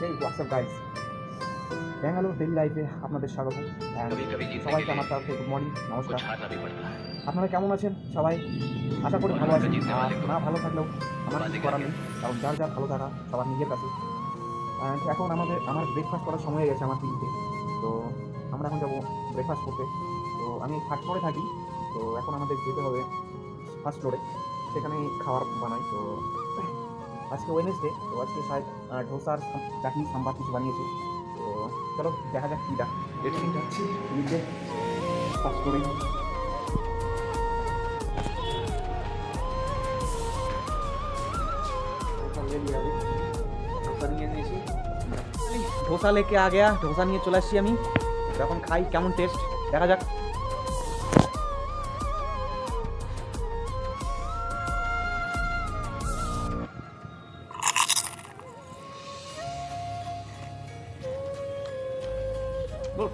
Hey, what's up guys? Bangalore daily লাইফে আপনাদের স্বাগত। সবাইকে আমার তরফ থেকে গুড মর্নিং, নমস্কার। আপনারা কেমন আছেন সবাই? আশা করি ভালো আছেন। আর না ভালো থাকলেও আমার কিছু করার নেই, কারণ যার যার ভালো থাকা সবার নিজের কাছে। এখন আমার ব্রেকফাস্ট করার সময় হয়ে গেছে আমার 3টে। তো আমরা এখন যাবো ব্রেকফাস্ট করতে। তো আমি থার্ড ফ্লোরে থাকি, তো এখন আমাদের যেতে হবে ফার্স্ট ফ্লোরে, সেখানে খাবার বানাই। তো আজকে ওয়েডনেসডে, তো আজকে শায়দ ধোসার চাটনি সাম্বার কিছু বানিয়েছে। তো চলো দেখা যাক কীটা রেটিং যাচ্ছি নিচে ফার্স্ট ফ্লোরে। ধোসা নিয়ে নিয়েছি, ধোসা লেকে আ গেয়া, ধোসা নিয়ে চলে আসছি আমি। এখন খাই, কেমন টেস্ট দেখা যাক। Good.